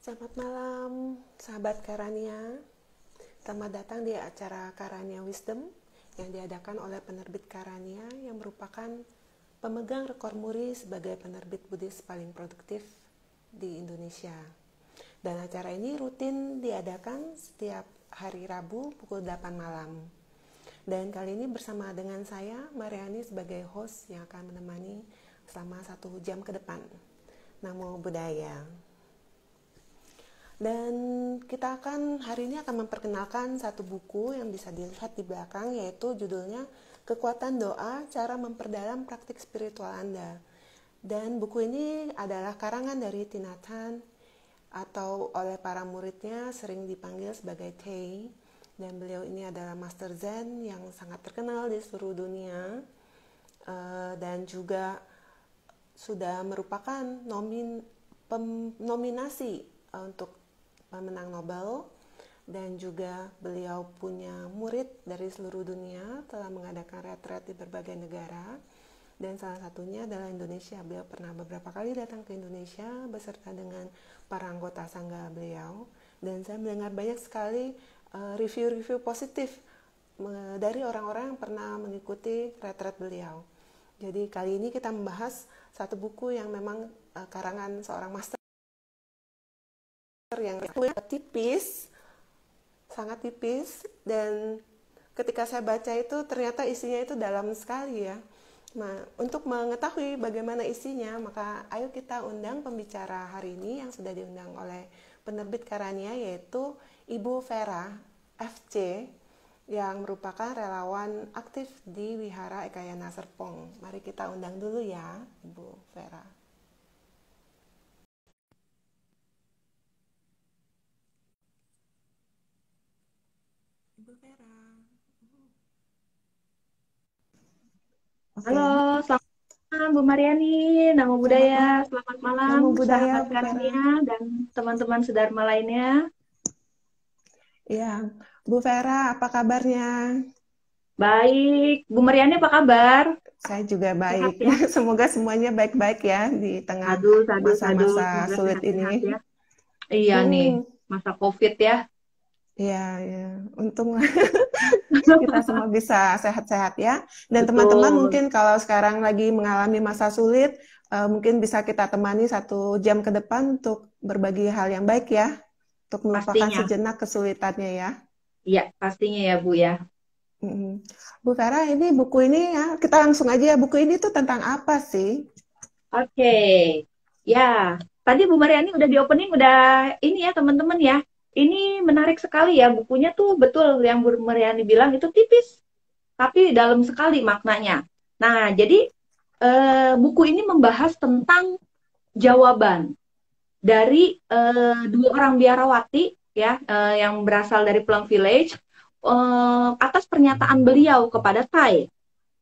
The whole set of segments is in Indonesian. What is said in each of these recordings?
Selamat malam, sahabat Karania. Selamat datang di acara Karania Wisdom yang diadakan oleh penerbit Karania yang merupakan pemegang rekor muri sebagai penerbit Buddhis paling produktif di Indonesia. Dan acara ini rutin diadakan setiap hari Rabu pukul 8 malam. Dan kali ini bersama dengan saya, Mariani, sebagai host yang akan menemani selama 1 jam ke depan. Namo Buddhaya. Dan kita hari ini akan memperkenalkan satu buku yang bisa dilihat di belakang, yaitu judulnya Kekuatan Doa, Cara Memperdalam Praktik Spiritual Anda. Dan buku ini adalah karangan dari Thich Nhat Hanh, atau oleh para muridnya sering dipanggil sebagai Thay. Dan beliau ini adalah Master Zen yang sangat terkenal di seluruh dunia, dan juga sudah merupakan nominasi untuk pemenang Nobel, dan juga beliau punya murid dari seluruh dunia, telah mengadakan retret di berbagai negara, dan salah satunya adalah Indonesia. Beliau pernah beberapa kali datang ke Indonesia beserta dengan para anggota sangga beliau, dan saya mendengar banyak sekali review-review positif dari orang-orang yang pernah mengikuti retret beliau. Jadi kali ini kita membahas satu buku yang memang karangan seorang master yang tipis, sangat tipis, dan ketika saya baca itu ternyata isinya itu dalam sekali ya. Nah, untuk mengetahui bagaimana isinya, maka ayo kita undang pembicara hari ini yang sudah diundang oleh penerbit Karania, yaitu Ibu Vera FC, yang merupakan relawan aktif di Wihara Ekayana Serpong. Mari kita undang dulu ya, Ibu Vera. Ibu Vera. Halo, selamat malam Bu Mariani, Namo Buddhaya. Selamat malam Namo Buddhaya, sahabat Bu Vera. Karania dan teman-teman sedharma lainnya. Iya, Bu Vera, apa kabarnya? Baik, Bu Mariani apa kabar? Saya juga Sehat baik. ya? Semoga semuanya baik-baik ya di tengah Aduh, aduh, aduh, masa-masa semoga sulit sehat-sehat ini. ya. Iya nih, masa COVID ya. Iya, ya. Untung kita semua bisa sehat-sehat ya. Dan teman-teman Betul, mungkin kalau sekarang lagi mengalami masa sulit, mungkin bisa kita temani 1 jam ke depan untuk berbagi hal yang baik ya, untuk melupakan pastinya. sejenak kesulitannya ya. Iya, pastinya ya Bu ya. Bu Vera, ini buku ini ya, kita langsung aja ya, buku ini tuh tentang apa sih? Oke, ya. Tadi Bu Mariani udah di opening, udah ini ya teman-teman ya. Ini menarik sekali ya, bukunya tuh betul yang Bu Mariani bilang itu tipis, tapi dalam sekali maknanya. Nah, jadi buku ini membahas tentang jawaban dari dua orang biarawati ya, yang berasal dari Plum Village, atas pernyataan beliau kepada Thai,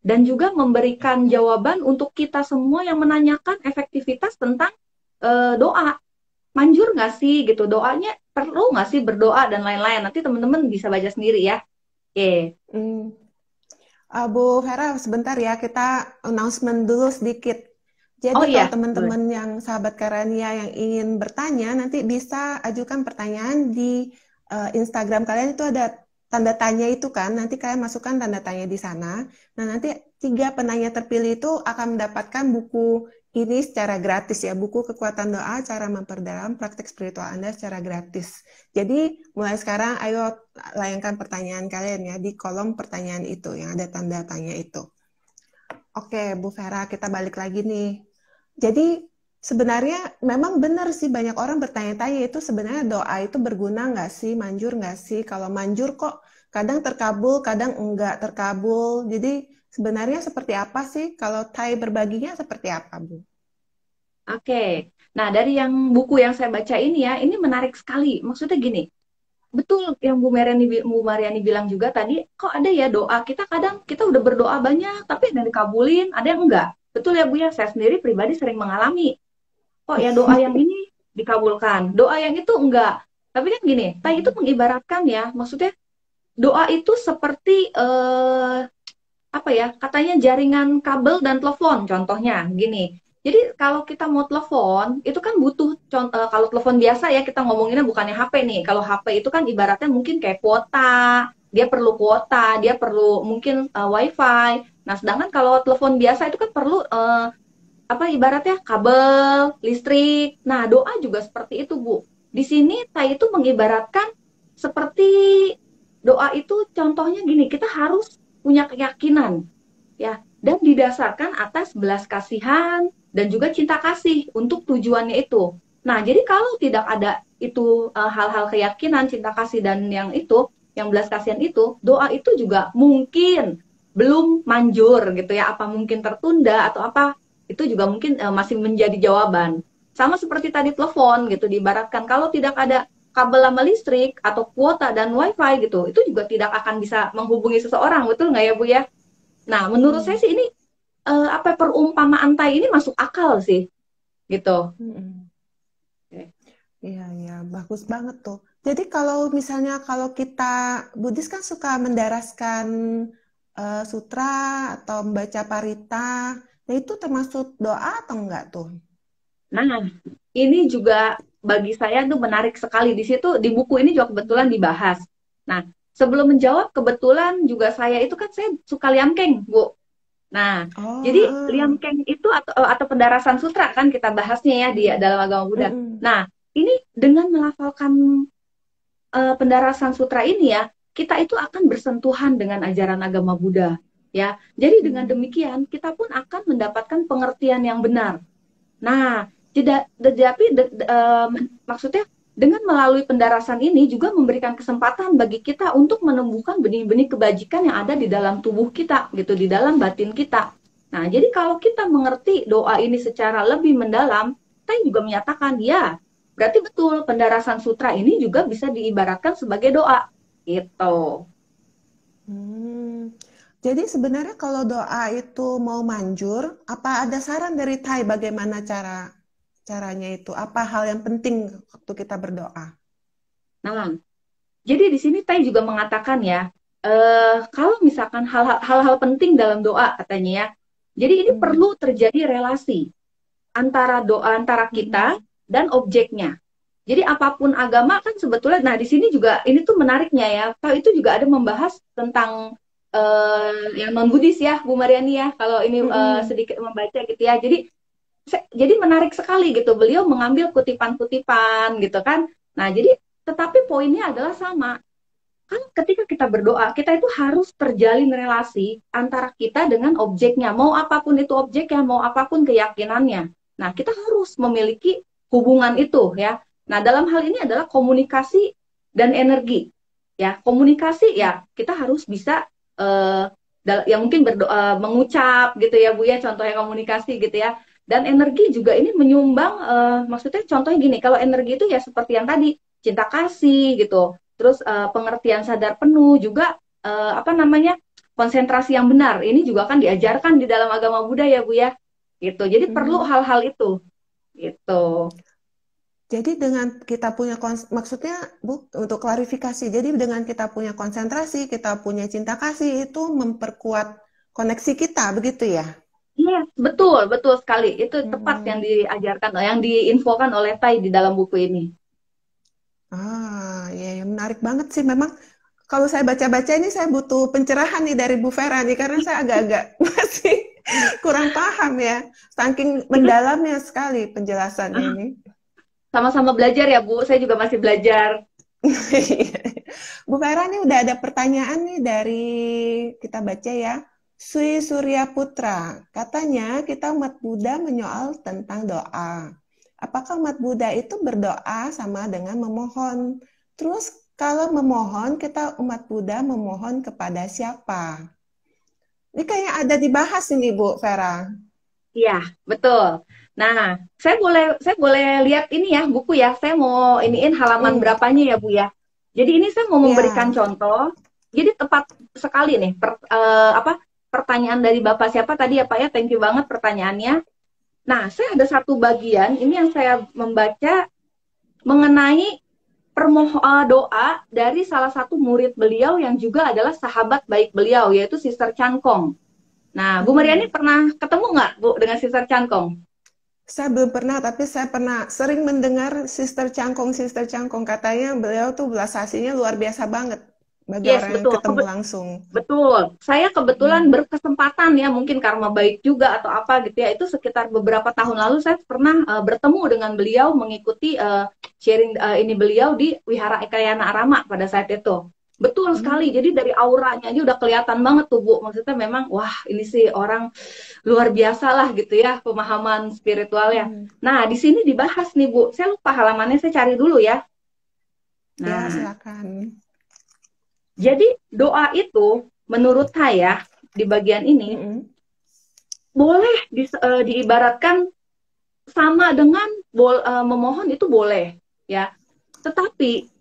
dan juga memberikan jawaban untuk kita semua yang menanyakan efektivitas tentang doa. Manjur nggak sih gitu, doanya perlu nggak sih berdoa dan lain-lain. Nanti teman-teman bisa baca sendiri ya. Oke. Hmm. Bu Vera, sebentar ya, kita announcement dulu sedikit. Jadi Oh kalau iya, boleh. teman-teman yang sahabat Karania yang ingin bertanya, nanti bisa ajukan pertanyaan di Instagram kalian, itu ada tanda tanya itu kan, nanti kalian masukkan tanda tanya di sana. Nah, nanti 3 penanya terpilih itu akan mendapatkan buku ini secara gratis ya, buku Kekuatan Doa, Cara Memperdalam Praktik Spiritual Anda secara gratis. Jadi mulai sekarang ayo layangkan pertanyaan kalian ya di kolom pertanyaan itu yang ada tanda tanya itu. Oke, Bu Vera, kita balik lagi nih. Jadi sebenarnya memang benar sih banyak orang bertanya-tanya, itu sebenarnya doa itu berguna nggak sih, manjur nggak sih? Kalau manjur kok kadang terkabul, kadang enggak terkabul. Jadi sebenarnya seperti apa sih? Kalau Thai berbaginya seperti apa, Bu? Oke. Nah, dari yang buku yang saya baca ini ya, ini menarik sekali. Maksudnya gini, betul yang Bu Mariani bilang juga tadi, kok ada ya doa kita kadang kita udah berdoa banyak tapi ada yang dikabulin, ada yang enggak. Betul ya Bu ya, saya sendiri pribadi sering mengalami. Kok ya doa yang ini dikabulkan, doa yang itu enggak. Tapi kan gini, tadi itu mengibaratkan ya, maksudnya doa itu seperti apa ya? Katanya jaringan kabel dan telepon contohnya gini. Jadi kalau kita mau telepon, itu kan butuh kalau telepon biasa ya kita ngomonginnya bukannya HP nih. Kalau HP itu kan ibaratnya mungkin kayak kuota, dia perlu mungkin WiFi. Nah, sedangkan kalau telepon biasa itu kan perlu apa ibaratnya kabel, listrik. Nah, doa juga seperti itu, Bu. Di sini Tai itu mengibaratkan seperti doa itu contohnya gini, kita harus punya keyakinan ya dan didasarkan atas belas kasihan dan juga cinta kasih untuk tujuannya itu. Nah, jadi kalau tidak ada itu hal-hal keyakinan, cinta kasih dan yang itu, yang belas kasihan itu, doa itu juga mungkin belum manjur gitu ya, apa mungkin tertunda atau apa itu juga mungkin masih menjadi jawaban. Sama seperti tadi telepon gitu, diibaratkan kalau tidak ada kabel sama listrik atau kuota dan wifi gitu, itu juga tidak akan bisa menghubungi seseorang, betul nggak ya Bu ya? Nah, menurut saya Hmm. sih ini apa perumpamaan Tai ini masuk akal sih, gitu. Hmm. Iya, iya, bagus banget tuh. Jadi kalau misalnya kalau kita Buddhis kan suka mendaraskan sutra atau membaca parita, nah itu termasuk doa atau enggak tuh? Nah, ini juga bagi saya tuh menarik sekali. Di situ di buku ini juga kebetulan dibahas. Nah, sebelum menjawab kebetulan juga saya itu kan saya suka liamkeng, Bu. Nah, Oh, jadi heeh. liamkeng itu atau pendarasan sutra kan kita bahasnya ya di dalam agama Buddha. Mm-mm. Nah, ini dengan melafalkan pendarasan sutra ini ya, kita itu akan bersentuhan dengan ajaran agama Buddha, ya. Jadi dengan Hmm. demikian kita pun akan mendapatkan pengertian yang benar. Nah, tapi maksudnya dengan melalui pendarasan ini juga memberikan kesempatan bagi kita untuk menumbuhkan benih-benih kebajikan yang ada di dalam tubuh kita, gitu, di dalam batin kita. Nah, jadi kalau kita mengerti doa ini secara lebih mendalam, kita juga menyatakan, ya, berarti betul pendarasan sutra ini juga bisa diibaratkan sebagai doa, gitu. Hmm. Jadi sebenarnya kalau doa itu mau manjur, apa ada saran dari Thai bagaimana caranya itu? Apa hal yang penting waktu kita berdoa? Nah, jadi di sini Tai juga mengatakan ya, kalau misalkan hal-hal penting dalam doa katanya ya, jadi ini Hmm. perlu terjadi relasi antara doa antara kita Hmm. dan objeknya. Jadi apapun agama kan sebetulnya, nah di sini juga ini tuh menariknya ya, kalau itu juga ada membahas tentang yang non Buddhis ya, Bu Mariani ya, kalau ini Hmm. sedikit membaca gitu ya. Jadi menarik sekali gitu. Beliau mengambil kutipan-kutipan gitu kan. Nah, jadi tetapi poinnya adalah sama. Kan ketika kita berdoa, kita itu harus terjalin relasi antara kita dengan objeknya. Mau apapun itu objeknya, mau apapun keyakinannya. Nah, kita harus memiliki hubungan itu ya. Nah, dalam hal ini adalah komunikasi dan energi. Ya, komunikasi ya kita harus bisa ya mungkin berdoa, mengucap gitu ya Bu ya, contohnya komunikasi gitu ya. Dan energi juga ini menyumbang maksudnya contohnya gini, kalau energi itu ya seperti yang tadi, cinta kasih gitu. Terus pengertian sadar penuh juga apa namanya? Konsentrasi yang benar. Ini juga kan diajarkan di dalam agama Buddha ya, Bu ya. Gitu. Jadi perlu Hmm. hal-hal itu. Gitu. Jadi dengan kita punya maksudnya Bu, untuk klarifikasi, jadi dengan kita punya konsentrasi, kita punya cinta kasih itu memperkuat koneksi kita, begitu ya? Iya, betul, betul sekali. Itu tepat yang Hmm. diajarkan, yang diinfokan oleh Tai di dalam buku ini. Ah, ya, ya, menarik banget sih. Memang kalau saya baca-baca ini saya butuh pencerahan nih dari Bu Vera nih, karena saya agak-agak masih kurang paham ya. Saking Itu mendalamnya sekali penjelasannya ah, ini. sama-sama belajar ya, Bu. Saya juga masih belajar. Bu Vera nih udah ada pertanyaan nih dari kita baca ya. Sui Surya Putra, katanya kita umat Buddha menyoal tentang doa. Apakah umat Buddha itu berdoa sama dengan memohon? Terus kalau memohon, kita umat Buddha memohon kepada siapa? Ini kayak ada dibahas ini Bu Vera. Iya, betul. Nah, saya boleh lihat ini ya, buku ya. Saya mau iniin halaman Hmm, berapanya ya, Bu ya. Jadi ini saya mau memberikan ya. contoh. Jadi tepat sekali nih apa pertanyaan dari Bapak siapa tadi ya, Pak ya. Thank you banget pertanyaannya. Nah, saya ada satu bagian ini yang saya membaca mengenai doa dari salah satu murid beliau yang juga adalah sahabat baik beliau, yaitu Sister Chan Kong. Nah, Bu Mariani Hmm. pernah ketemu nggak, Bu, dengan Sister Chan Kong? Saya belum pernah, tapi saya pernah sering mendengar Sister Cangkong. Katanya beliau tuh belas asihnya luar biasa banget bagi Yes, orang yang betul. ketemu langsung. Betul. Saya kebetulan Hmm. berkesempatan ya, mungkin karma baik juga atau apa gitu ya. Itu sekitar beberapa tahun lalu saya pernah bertemu dengan beliau mengikuti sharing ini beliau di Wihara Ekayana Arama pada saat itu. Betul sekali. Hmm. Jadi dari auranya aja udah kelihatan banget tuh, Bu. Maksudnya memang wah, ini sih orang luar biasa lah gitu ya pemahaman spiritualnya. Hmm. Nah, di sini dibahas nih, Bu. Saya lupa halamannya, saya cari dulu ya. Ya, Nah, silakan. jadi doa itu menurut saya di bagian ini Mm-mm. boleh diibaratkan sama dengan memohon itu boleh ya. Tetapi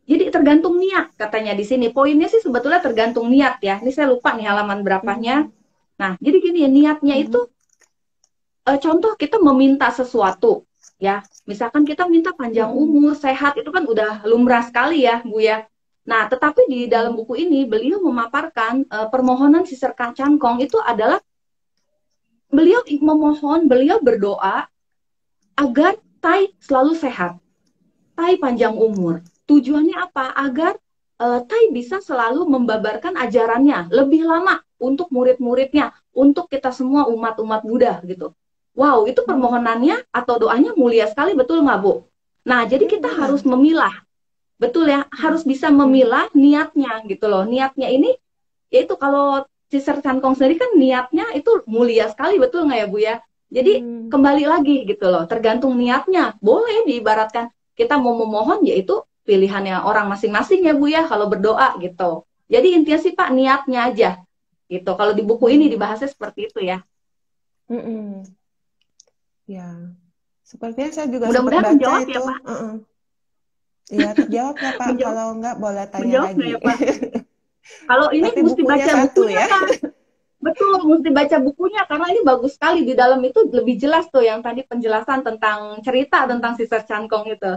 jadi tergantung niat katanya di sini. Poinnya sih sebetulnya tergantung niat ya. Ini saya lupa nih halaman berapanya. Mm. Nah, jadi gini ya niatnya itu Mm. contoh kita meminta sesuatu ya. Misalkan kita minta panjang Mm-mm. umur, sehat itu kan udah lumrah sekali ya, Bu ya. Nah, tetapi di dalam Mm-mm. buku ini beliau memaparkan permohonan Sister Kangkong itu adalah beliau memohon, beliau berdoa agar Tai selalu sehat, Tai panjang umur. Tujuannya apa? Agar Tai bisa selalu membabarkan ajarannya lebih lama untuk murid-muridnya, untuk kita semua umat-umat Buddha gitu. Wow, itu Mm. permohonannya atau doanya mulia sekali, betul nggak, Bu? Nah, jadi Mm, kita harus benar. memilah, betul ya, Mm. harus bisa Mm. memilah niatnya gitu loh. Niatnya ini, yaitu kalau Sister Kangkong sendiri kan niatnya itu mulia sekali, betul nggak ya, Bu ya? Jadi Mm. kembali lagi gitu loh, tergantung niatnya. Boleh diibaratkan kita mau memohon, yaitu pilihannya orang masing-masing ya Bu ya, kalau berdoa gitu. Jadi intinya sih Pak, niatnya aja gitu. Kalau di buku ini Mm. dibahasnya seperti itu ya. Mm-mm. Ya, sepertinya saya juga sempat Mudah-mudahan baca menjawab ya itu. Pak. Iya, terjawab nggak Pak? Menjawab, Kalau nggak, boleh tanya menjawab nggak lagi. ya Pak? Kalau ini Tapi mesti bukunya baca satu bukunya ya. Pak. Betul, mesti baca bukunya karena ini bagus sekali. Di dalam itu lebih jelas tuh yang tadi penjelasan tentang cerita tentang Mm. Sister Chankong itu.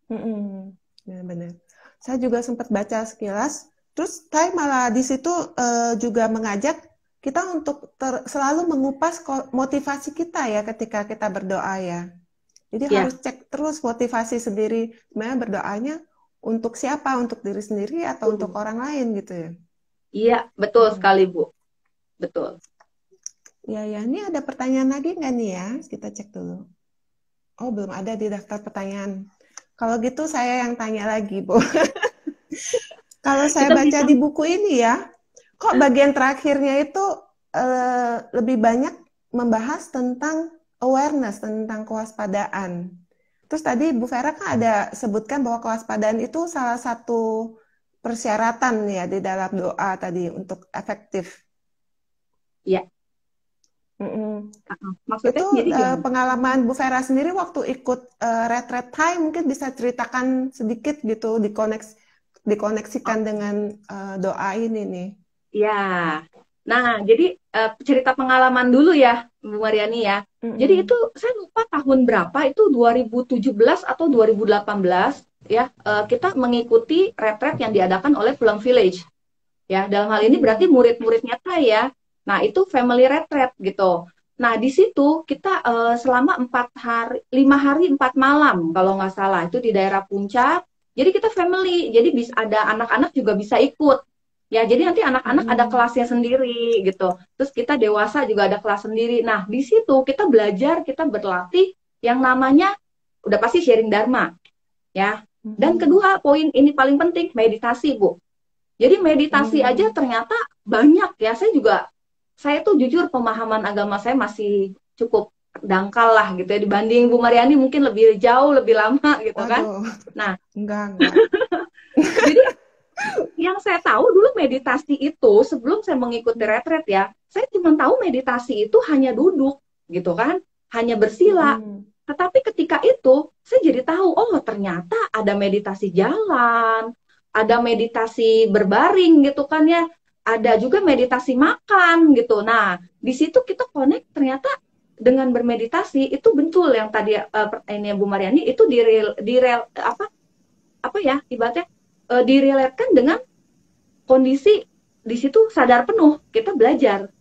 Mm-mm. Ya, benar. Saya juga sempat baca sekilas. Terus saya malah di situ juga mengajak kita untuk selalu mengupas motivasi kita ya ketika kita berdoa ya. Jadi Ya, harus cek terus motivasi sendiri. Sebenarnya berdoanya untuk siapa? Untuk diri sendiri atau untuk betul. orang lain gitu ya. Iya, betul Mm-mm. sekali Bu. Betul. Ya, ya. Ini ada pertanyaan lagi nggak nih ya? Kita cek dulu. Oh, belum ada di daftar pertanyaan. Kalau gitu saya yang tanya lagi, Bu. Kalau saya Kita baca bisa. di buku ini ya, kok bagian terakhirnya itu lebih banyak membahas tentang awareness, tentang kewaspadaan. Terus tadi Bu Vera kan ada sebutkan bahwa kewaspadaan itu salah satu persyaratan ya di dalam doa tadi untuk efektif. Iya. Mm-mm. Maksudnya Itu jadi gimana? pengalaman Bu Vera sendiri waktu ikut retreat Thai mungkin bisa ceritakan sedikit gitu dikoneksikan dengan doa ini nih. Ya. Nah, jadi cerita pengalaman dulu ya, Bu Mariani ya. Jadi itu Mm-mm. saya lupa tahun berapa, itu 2017 atau 2018 ya, kita mengikuti retret yang diadakan oleh Pulang Village. Ya, dalam hal ini berarti Mm. murid-muridnya saya. Nah, itu family retreat gitu. Nah, di situ kita selama 4 hari, 5 hari 4 malam kalau nggak salah itu di daerah Puncak. Jadi kita family, jadi bisa ada anak-anak juga bisa ikut. Ya, jadi nanti anak-anak ada Mm-mm. kelasnya sendiri gitu. Terus kita dewasa juga ada kelas sendiri. Nah, di situ kita belajar, kita berlatih yang namanya udah pasti sharing dharma, ya. Dan Mm-mm. kedua, poin ini paling penting, meditasi, Bu. Jadi meditasi aja Mm. ternyata banyak ya. Saya tuh jujur pemahaman agama saya masih cukup dangkal lah gitu ya. Dibanding Bu Mariani mungkin lebih jauh, lebih lama gitu kan. Waduh, Nah, enggak. jadi yang saya tahu dulu meditasi itu sebelum saya mengikuti retret ya, saya cuma tahu meditasi itu hanya duduk gitu kan, hanya bersila. Mm-mm. Tetapi ketika itu saya jadi tahu, oh ternyata ada meditasi jalan, ada meditasi berbaring gitu kan ya, ada juga meditasi makan gitu. Nah, di situ kita connect ternyata dengan bermeditasi itu betul yang tadi ini Bu Mariani itu apa apa ya ibaratnya direlatkan dengan kondisi di situ sadar penuh kita belajar.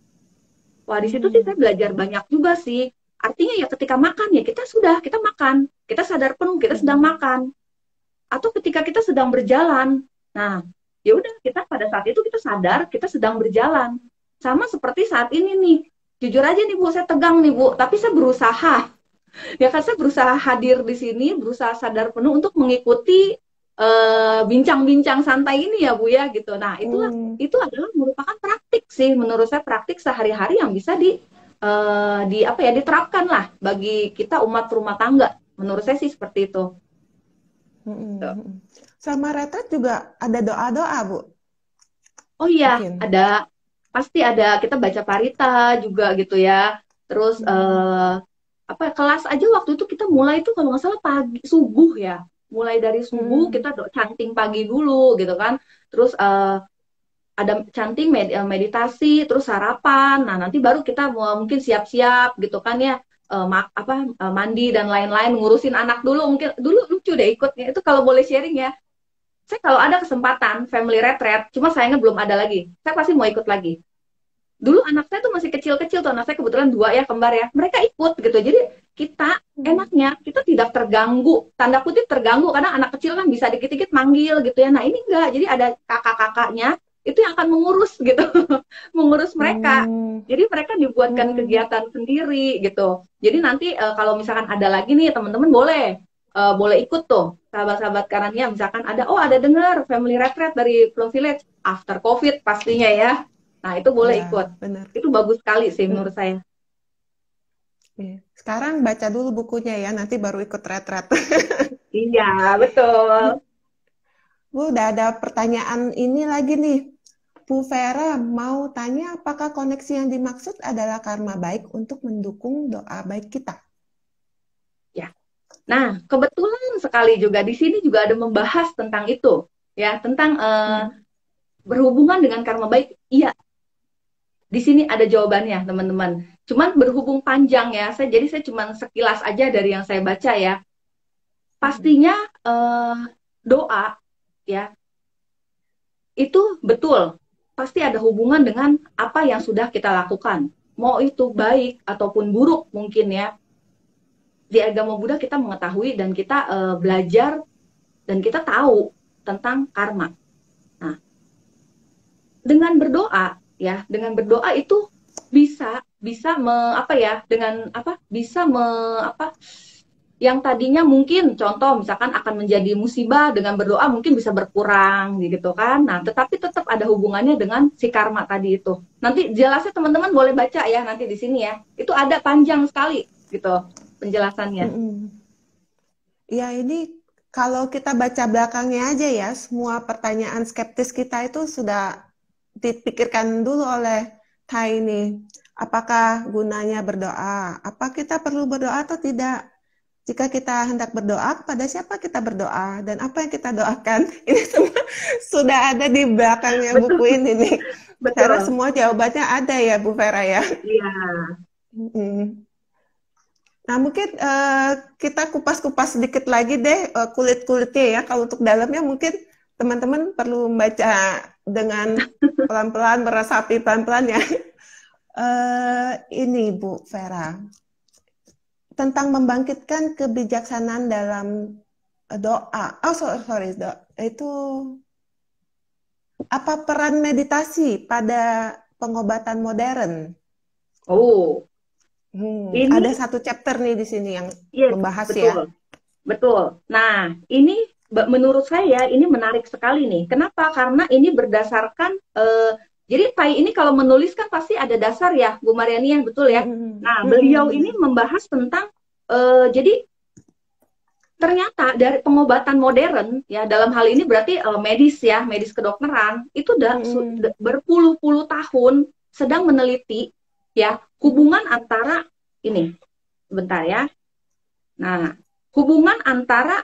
Wah di situ sih saya Mm. belajar banyak juga sih. Artinya ya ketika makan ya kita makan, kita sadar penuh kita sedang makan. Atau ketika kita sedang berjalan, nah ya udah kita pada saat itu kita sadar kita sedang berjalan. Sama seperti saat ini nih, jujur aja nih Bu, saya tegang nih Bu, tapi saya berusaha. Ya kan saya berusaha hadir di sini, berusaha sadar penuh untuk mengikuti bincang-bincang santai ini ya Bu ya gitu. Nah itu adalah merupakan praktik sih, menurut saya praktik sehari-hari yang bisa di apa ya diterapkan lah bagi kita umat rumah tangga. Menurut saya sih seperti itu. Sama retret juga ada doa-doa, Bu? Oh iya, Mungkin. ada. Pasti ada. Kita baca parita juga gitu ya. Terus apa kelas aja waktu itu kita mulai itu kalau nggak salah pagi subuh ya. Mulai dari subuh kita chanting pagi dulu gitu kan. Terus ada chanting meditasi, terus sarapan. Nah, nanti baru kita mungkin siap-siap gitu kan ya. Mandi dan lain-lain, ngurusin anak dulu. Mungkin dulu lucu deh ikutnya. Itu kalau boleh sharing ya. Saya kalau ada kesempatan family retreat, cuma sayangnya belum ada lagi. Saya pasti mau ikut lagi. Dulu anak saya tuh masih kecil-kecil tuh, anak saya kebetulan 2 ya, kembar ya. Mereka ikut gitu. Jadi kita enaknya kita tidak terganggu, tanda kutip terganggu karena anak kecil kan bisa dikit-dikit manggil gitu ya. Nah, ini enggak. Jadi ada kakak-kakaknya itu yang akan mengurus gitu. Mengurus mereka. Jadi mereka dibuatkan kegiatan sendiri gitu. Jadi nanti kalau misalkan ada lagi nih teman-teman boleh ikut tuh sahabat-sahabat Karania, misalkan ada dengar family retreat dari Plum Village after COVID pastinya ya. Nah, itu boleh ikut. Benar. Itu bagus sekali sih menurut saya. Sekarang baca dulu bukunya ya, nanti baru ikut retret. Iya, betul. Bu, udah ada pertanyaan ini lagi nih. Bu Vera mau tanya apakah koneksi yang dimaksud adalah karma baik untuk mendukung doa baik kita? Ya. Nah, kebetulan sekali juga di sini juga ada membahas tentang itu, ya, tentang berhubungan dengan karma baik. Iya, di sini ada jawabannya, teman-teman. Cuman berhubung panjang ya, jadi saya cuman sekilas aja dari yang saya baca ya. Pastinya doa, ya, itu betul. Pasti ada hubungan dengan apa yang sudah kita lakukan. Mau itu baik ataupun buruk mungkin ya. Di agama Buddha kita mengetahui dan kita belajar dan kita tahu tentang karma. Nah, dengan berdoa itu bisa yang tadinya mungkin contoh misalkan akan menjadi musibah dengan berdoa mungkin bisa berkurang gitu kan. Nah, tetapi tetap ada hubungannya dengan si karma tadi itu. Nanti jelasnya teman-teman boleh baca ya nanti di sini ya. Itu ada panjang sekali gitu penjelasannya. Ya, ini kalau kita baca belakangnya aja ya, semua pertanyaan skeptis kita itu sudah dipikirkan dulu oleh Thai ini. Apakah gunanya berdoa? Apa kita perlu berdoa atau tidak? Jika kita hendak berdoa, kepada siapa kita berdoa? Dan apa yang kita doakan? Ini semua sudah ada di belakangnya buku ini nih. Karena semua jawabannya ada ya, Bu Vera ya. Iya. Nah, mungkin kita kupas-kupas sedikit lagi deh kulit-kulitnya ya. Kalau untuk dalamnya mungkin teman-teman perlu membaca dengan pelan-pelan, meresapi pelan-pelan ya. Ini Bu Vera, tentang membangkitkan kebijaksanaan dalam doa. Itu apa peran meditasi pada pengobatan modern? Ini ada satu chapter nih di sini yang membahas betul, ya. Betul. Nah, ini menurut saya ini menarik sekali nih. Kenapa? Karena ini berdasarkan jadi Thai ini kalau menulis kan pasti ada dasar ya, Bu Mariani yang betul ya. Nah, beliau ini membahas tentang jadi ternyata dari pengobatan modern ya dalam hal ini berarti medis kedokteran itu udah berpuluh-puluh tahun sedang meneliti ya hubungan antara ini sebentar ya. Nah, hubungan antara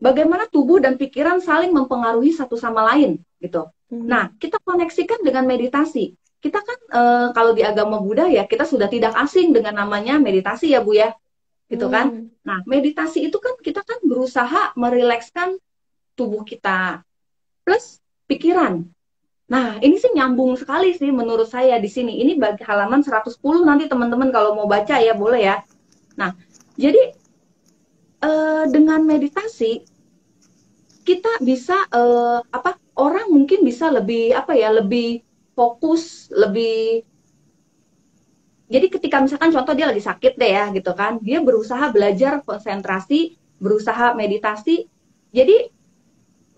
bagaimana tubuh dan pikiran saling mempengaruhi satu sama lain gitu. Nah, kita koneksikan dengan meditasi. Kita kan kalau di agama Buddha ya kita sudah tidak asing dengan namanya meditasi ya Bu ya, gitu kan. Nah, meditasi itu kan kita kan berusaha merilekskan tubuh kita plus pikiran. Nah, ini sih nyambung sekali sih menurut saya di sini. Ini bagi halaman 110 nanti teman-teman kalau mau baca ya boleh ya. Nah, jadi dengan meditasi kita bisa apa orang mungkin bisa lebih apa ya lebih fokus lebih jadi ketika misalkan contoh dia lagi sakit deh ya gitu kan dia berusaha belajar konsentrasi berusaha meditasi jadi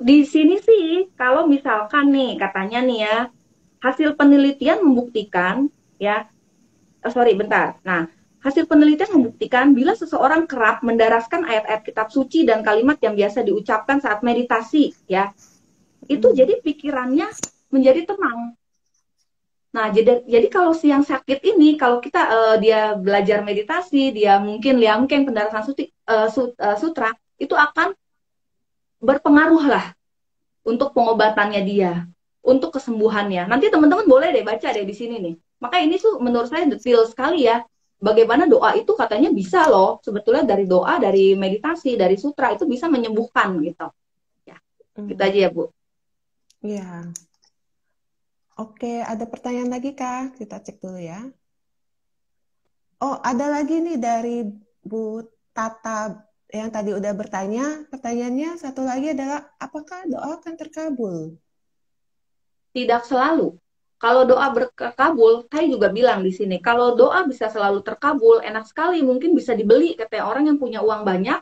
di sini sih kalau misalkan nih katanya nih ya hasil penelitian membuktikan ya sorry bentar nah hasil penelitian membuktikan bila seseorang kerap mendaraskan ayat-ayat kitab suci dan kalimat yang biasa diucapkan saat meditasi ya itu jadi pikirannya menjadi tenang. Nah, jadi kalau si yang sakit ini, kalau kita dia belajar meditasi, dia mungkin liangkeng pendarasan sutra, itu akan berpengaruh lah untuk pengobatannya dia, untuk kesembuhannya. Nanti teman-teman boleh deh baca deh di sini nih. Maka ini tuh menurut saya detail sekali ya. Bagaimana doa itu katanya bisa loh, sebetulnya dari doa, dari meditasi, dari sutra itu bisa menyembuhkan gitu. Ya, gitu aja ya Bu. Iya. Oke, ada pertanyaan lagi Kak? Kita cek dulu ya. Oh, ada lagi nih dari Bu Tata yang tadi udah bertanya. Pertanyaannya satu lagi adalah, apakah doa akan terkabul? Tidak selalu. Kalau doa berkabul, saya juga bilang di sini, kalau doa bisa selalu terkabul, enak sekali, mungkin bisa dibeli, katanya orang yang punya uang banyak,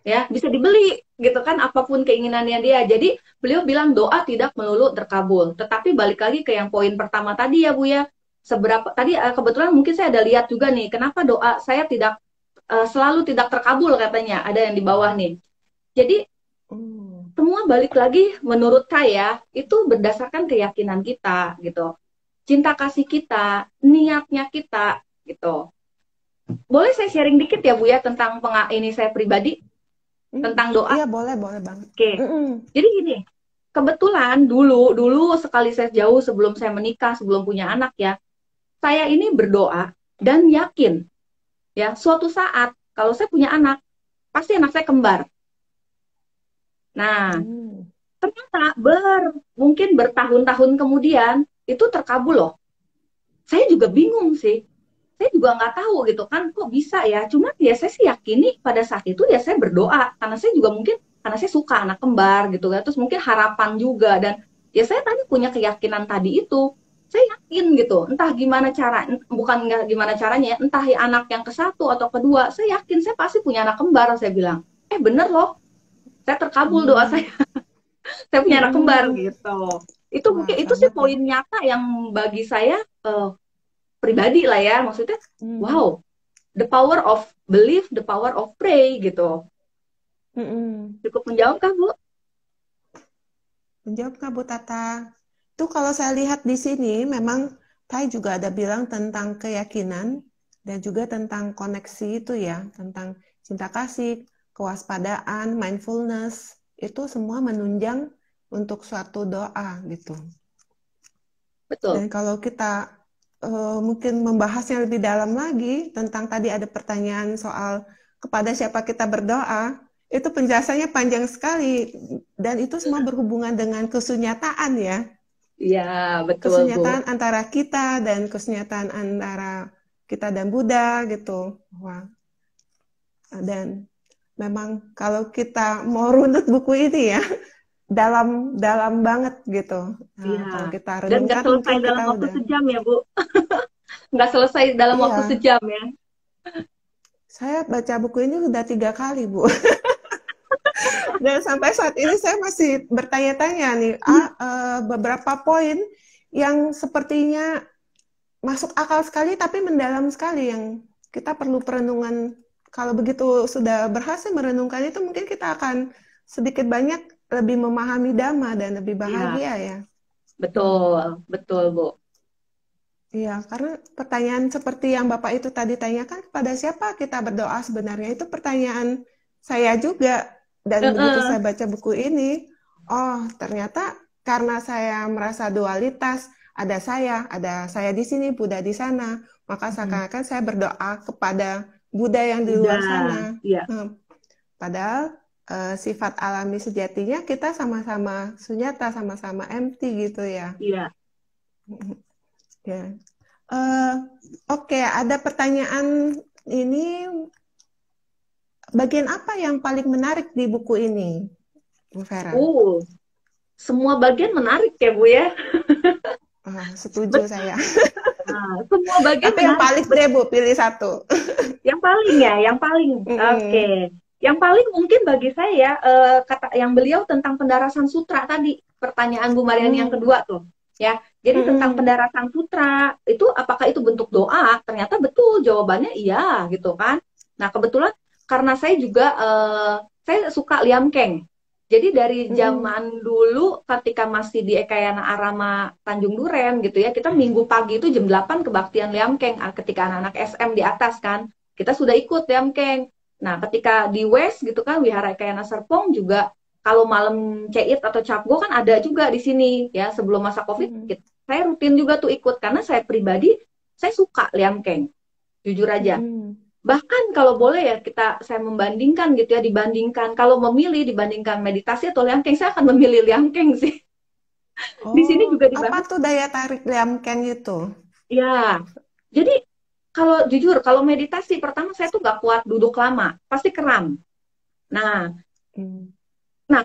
ya bisa dibeli, gitu kan, apapun keinginannya dia. Jadi beliau bilang doa tidak melulu terkabul. Tetapi balik lagi ke yang poin pertama tadi ya Bu ya, seberapa tadi kebetulan mungkin saya ada lihat juga nih, kenapa doa saya tidak selalu tidak terkabul katanya, ada yang di bawah nih. Jadi semua balik lagi menurut saya itu berdasarkan keyakinan kita gitu. Cinta kasih kita, niatnya kita gitu. Boleh saya sharing dikit ya Bu ya tentang ini saya pribadi tentang doa? Iya, boleh banget. Oke. Jadi gini, kebetulan dulu sekali saya jauh sebelum saya menikah, sebelum punya anak ya, saya ini berdoa dan yakin ya suatu saat kalau saya punya anak, pasti anak saya kembar. Nah, ternyata mungkin bertahun-tahun kemudian itu terkabul loh. Saya juga bingung sih. Saya juga nggak tahu gitu kan, kok bisa ya. Cuman ya saya sih yakini pada saat itu ya saya berdoa. Karena saya juga mungkin, karena saya suka anak kembar gitu kan. Terus mungkin harapan juga. Dan ya saya tadi punya keyakinan tadi itu. Saya yakin gitu, entah gimana cara, bukan nggak gimana caranya, entah ya anak yang ke-1 atau kedua, saya yakin saya pasti punya anak kembar, saya bilang. Bener loh, saya terkabul doa saya. Saya punya anak kembar gitu. Itu mungkin itu sih poin nyata yang bagi saya pribadi lah ya, maksudnya wow, the power of belief, the power of pray gitu. Cukup menjawab kah Bu? Menjawab kah Bu Tata? Itu kalau saya lihat di sini memang Tai juga ada bilang tentang keyakinan dan juga tentang koneksi itu ya, tentang cinta kasih, kewaspadaan, mindfulness, itu semua menunjang untuk suatu doa gitu. Betul. Dan kalau kita mungkin membahasnya lebih dalam lagi tentang tadi ada pertanyaan soal kepada siapa kita berdoa, itu penjelasannya panjang sekali dan itu semua berhubungan dengan kesunyataan ya. Iya, betul kesunyataan Bu. antara kita dan kesunyataan antara kita dan Buddha gitu. Wah. Dan memang kalau kita mau runut buku ini ya, dalam banget gitu. Iya. Kalau kita Dan nggak renungkan selesai mungkin dalam kita waktu udah. sejam ya Bu. Nggak selesai dalam waktu sejam ya. Saya baca buku ini sudah 3 kali Bu. Dan sampai saat ini saya masih bertanya-tanya nih, beberapa poin yang sepertinya masuk akal sekali tapi mendalam sekali yang kita perlu perenungan. Kalau begitu sudah berhasil merenungkan itu mungkin kita akan sedikit banyak lebih memahami Dhamma dan lebih bahagia ya. Betul, betul Bu. Iya, karena pertanyaan seperti yang Bapak itu tadi tanyakan, kepada siapa kita berdoa sebenarnya itu pertanyaan saya juga. Dan begitu saya baca buku ini, oh ternyata karena saya merasa dualitas, ada saya di sini, Buddha di sana, maka seakan-akan saya berdoa kepada Buddha yang di luar sana. Iya. Padahal sifat alami sejatinya kita sama-sama Sunyata, sama-sama empty gitu ya. Iya. Ya. Oke, ada pertanyaan ini, bagian apa yang paling menarik di buku ini, Bu Vera? Semua bagian menarik ya Bu ya. Setuju saya. Nah, semua bagian Tapi yang paling deh Bu, pilih satu. Yang paling ya, yang paling. Oke. Yang paling mungkin bagi saya kata yang beliau tentang pendarasan sutra tadi, pertanyaan Bu Mariani yang kedua tuh, ya. Jadi tentang pendarasan sutra itu apakah itu bentuk doa? Ternyata betul jawabannya iya gitu kan. Nah, kebetulan karena saya juga saya suka liamkeng. Jadi dari zaman dulu ketika masih di Ekayana Arama Tanjung Duren gitu ya, kita minggu pagi itu jam 8 kebaktian liamkeng ketika anak-anak SM di atas kan. Kita sudah ikut liamkeng. Nah, ketika di West gitu kan, Wihara Ekayana Serpong juga kalau malam ceit atau capgo kan ada juga di sini ya. Sebelum masa Covid, saya rutin juga tuh ikut karena saya pribadi saya suka liamkeng. Jujur aja. Bahkan kalau boleh ya saya membandingkan gitu ya, dibandingkan kalau memilih dibandingkan meditasi atau liamkeng, saya akan memilih liamkeng sih. Di sini juga dibahas. Apa tuh daya tarik liamkeng itu? Ya, jadi kalau jujur, kalau meditasi pertama saya tuh gak kuat duduk lama, pasti kram. Nah,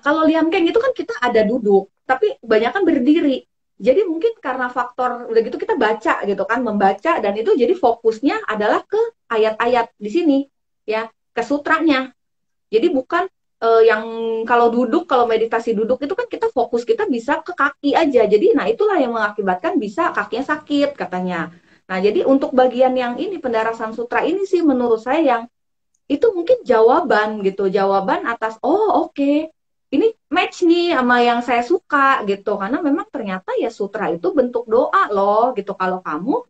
kalau liamkeng itu kan kita ada duduk, tapi kebanyakan berdiri. Jadi mungkin karena faktor udah gitu kita baca gitu kan, membaca dan itu jadi fokusnya adalah ke ayat-ayat di sini ya, ke sutranya. Jadi bukan yang kalau duduk, kalau meditasi duduk itu kan kita fokus kita bisa ke kaki aja. Jadi nah itulah yang mengakibatkan bisa kakinya sakit katanya. Nah, jadi untuk bagian yang ini pendarasan sutra ini sih menurut saya yang itu mungkin jawaban gitu, jawaban atas oke. Ini match nih sama yang saya suka gitu, karena memang ternyata ya sutra itu bentuk doa loh gitu. Kalau kamu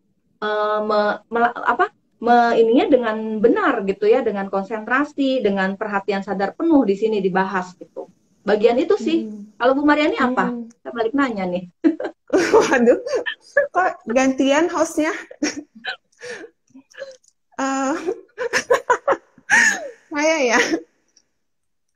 ininya dengan benar gitu ya, dengan konsentrasi, dengan perhatian sadar penuh di sini dibahas gitu. Bagian itu sih. Kalau Bu Mariani apa? Saya balik nanya nih. Waduh, kok gantian hostnya? Saya ya.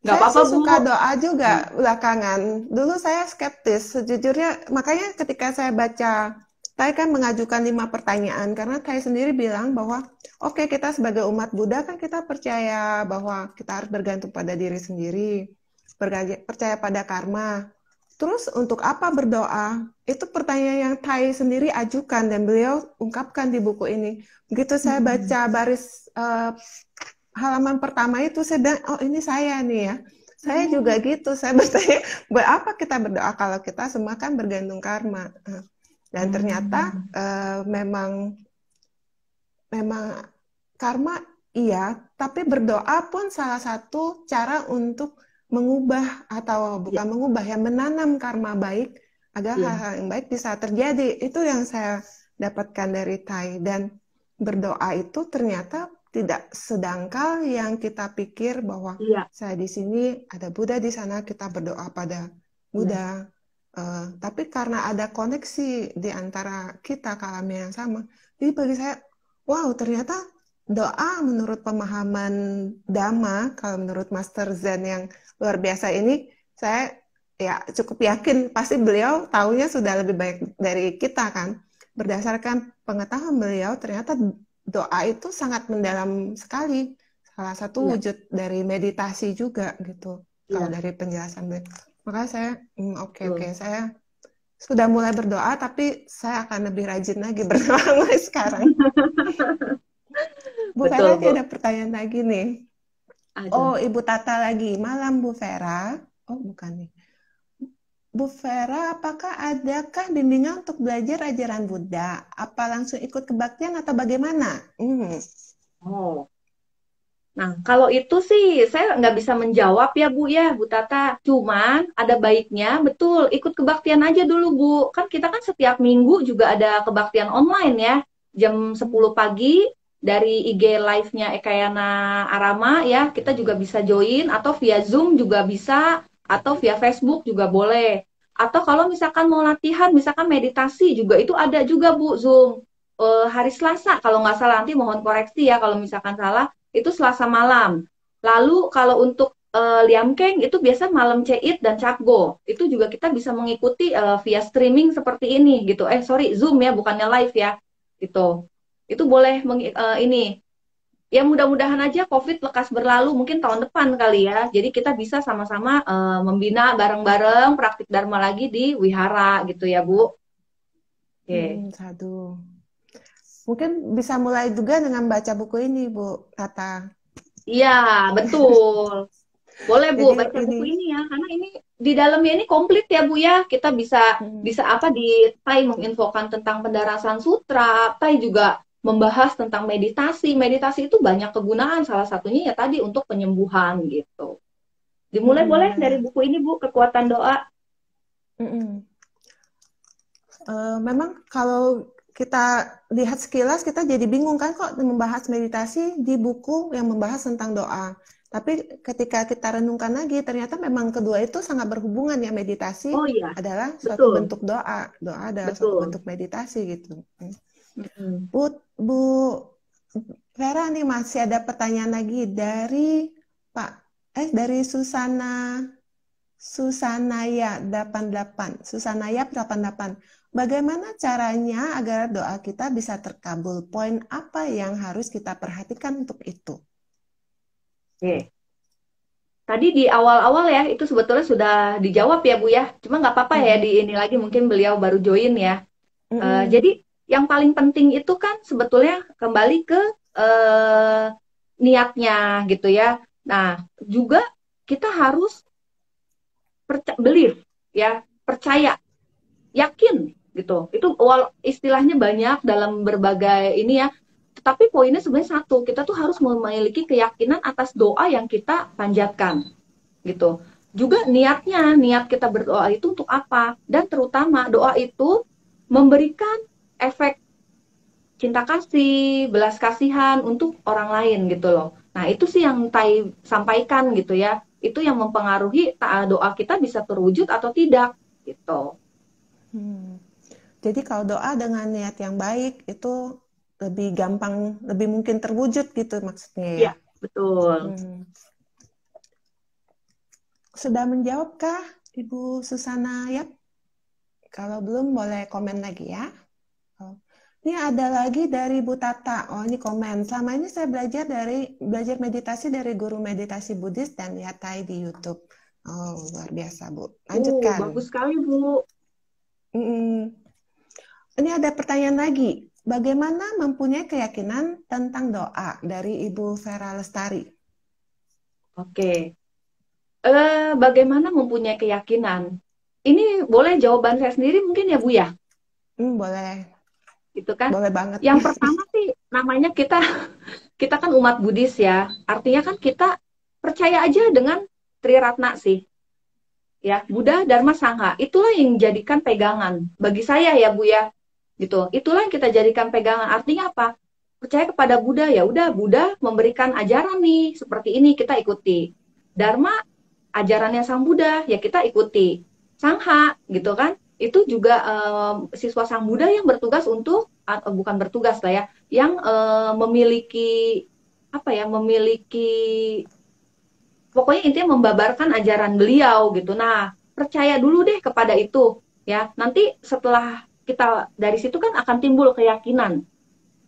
Gak apa-apa, Bu. Suka doa juga belakangan. Dulu saya skeptis, sejujurnya. Makanya ketika saya baca, saya kan mengajukan 5 pertanyaan, karena saya sendiri bilang bahwa, oke, kita sebagai umat Buddha kan kita percaya bahwa kita harus bergantung pada diri sendiri, percaya pada karma. Terus untuk apa berdoa? Itu pertanyaan yang Thai sendiri ajukan dan beliau ungkapkan di buku ini. Begitu saya baca baris halaman pertama itu, saya bilang, oh ini saya nih ya. Saya juga gitu, saya bertanya, buat apa kita berdoa kalau kita semua kan bergantung karma. Dan ternyata memang karma iya, tapi berdoa pun salah satu cara untuk mengubah atau bukan mengubah ya, menanam karma baik agar hal-hal yang baik bisa terjadi. Itu yang saya dapatkan dari Thai. Dan berdoa itu ternyata tidak sedangkal yang kita pikir bahwa saya di sini ada Buddha di sana, kita berdoa pada Buddha. Tapi karena ada koneksi di antara kita ke alam yang sama, jadi bagi saya, wow, ternyata doa menurut pemahaman Dhamma, kalau menurut Master Zen yang luar biasa ini, saya ya cukup yakin pasti beliau tahunya sudah lebih baik dari kita kan. Berdasarkan pengetahuan beliau, ternyata doa itu sangat mendalam sekali. Salah satu wujud dari meditasi juga gitu. Kalau dari penjelasan beliau. Makanya saya, oke, saya sudah mulai berdoa, tapi saya akan lebih rajin lagi berdoa mulai sekarang. Bu Vera, ada pertanyaan lagi nih. Oh, Ibu Tata lagi. Malam, Bu Vera. Oh, bukan nih. Bu Vera, apakah adakah bimbingan untuk belajar ajaran Buddha? Apa langsung ikut kebaktian atau bagaimana? Nah, kalau itu sih saya nggak bisa menjawab ya Bu ya, Bu Tata. Cuman ada baiknya betul ikut kebaktian aja dulu Bu. Kan kita kan setiap minggu juga ada kebaktian online ya. Jam 10 pagi dari IG live-nya Ekayana Arama ya. Kita juga bisa join atau via Zoom juga bisa atau via Facebook juga boleh. Atau kalau misalkan mau latihan, misalkan meditasi juga itu ada juga Bu Zoom. Hari Selasa kalau nggak salah, nanti mohon koreksi ya kalau misalkan salah. Itu Selasa malam. Lalu kalau untuk Liamkeng itu biasa malam Ceit dan Capgo. Itu juga kita bisa mengikuti via streaming seperti ini gitu. Sorry, Zoom ya, bukannya live ya. Gitu. Itu boleh ini. Ya mudah-mudahan aja COVID lekas berlalu mungkin tahun depan kali ya. Jadi kita bisa sama-sama membina bareng-bareng praktik Dharma lagi di wihara gitu ya, Bu. Oke. Sadu. Mungkin bisa mulai juga dengan baca buku ini, Bu Tata. Iya, betul. Boleh Bu, Jadi baca buku ini ya, karena ini di dalamnya ini komplit ya Bu ya. Kita bisa apa di Tai menginfokan tentang pendarasan sutra, Tai juga membahas tentang meditasi. Meditasi itu banyak kegunaan, salah satunya ya tadi untuk penyembuhan gitu. Dimulai boleh dari buku ini Bu, Kekuatan Doa. Memang kalau kita lihat sekilas kita jadi bingung kan kok membahas meditasi di buku yang membahas tentang doa. Tapi ketika kita renungkan lagi, ternyata memang kedua itu sangat berhubungan ya. Meditasi adalah suatu bentuk doa, doa adalah suatu bentuk meditasi gitu. Bu Vera nih masih ada pertanyaan lagi dari dari Susanaya 88. Bagaimana caranya agar doa kita bisa terkabul? Poin apa yang harus kita perhatikan untuk itu? Oke. Tadi di awal-awal ya, itu sebetulnya sudah dijawab ya Bu ya. Cuma nggak apa-apa ya di ini lagi, mungkin beliau baru join ya. Jadi yang paling penting itu kan sebetulnya kembali ke niatnya gitu ya. Nah, juga kita harus believe ya, percaya, yakin gitu. Itu istilahnya banyak dalam berbagai ini ya. Tetapi poinnya sebenarnya satu, kita tuh harus memiliki keyakinan atas doa yang kita panjatkan gitu. Juga niatnya, niat kita berdoa itu untuk apa? Dan terutama doa itu memberikan efek cinta kasih, belas kasihan untuk orang lain gitu loh. Nah, itu sih yang Tai sampaikan gitu ya. Itu yang mempengaruhi doa kita bisa terwujud atau tidak gitu. Jadi kalau doa dengan niat yang baik itu lebih gampang, lebih mungkin terwujud gitu maksudnya ya? Iya, betul. Sudah menjawabkah Ibu Susana Yap? Kalau belum boleh komen lagi ya. Ini ada lagi dari Bu Tata. Oh, ini komen. Selama ini saya belajar meditasi dari guru meditasi Buddhis dan lihat Tai di YouTube. Oh, luar biasa, Bu. Lanjutkan. Bagus sekali, Bu. Ini ada pertanyaan lagi. Bagaimana mempunyai keyakinan tentang doa dari Ibu Vera Lestari? Oke. Bagaimana mempunyai keyakinan? Ini boleh jawaban saya sendiri mungkin ya Bu ya? Boleh. Gitu kan? Boleh banget. Yang pertama sih namanya kita kan umat Buddhis ya. Artinya kan kita percaya aja dengan Triratna sih. Ya, Buddha, Dharma, Sangha. Itulah yang jadikan pegangan bagi saya ya Bu ya. Gitu. Itulah yang kita jadikan pegangan. Artinya apa? Percaya kepada Buddha, ya udah Buddha memberikan ajaran nih seperti ini kita ikuti. Dharma ajarannya Sang Buddha ya kita ikuti. Sangha gitu kan? Itu juga siswa Sang Buddha yang bertugas untuk bukan bertugas lah ya, yang memiliki apa ya? Memiliki pokoknya intinya membabarkan ajaran beliau gitu. Nah, percaya dulu deh kepada itu ya. Nanti setelah kita dari situ kan akan timbul keyakinan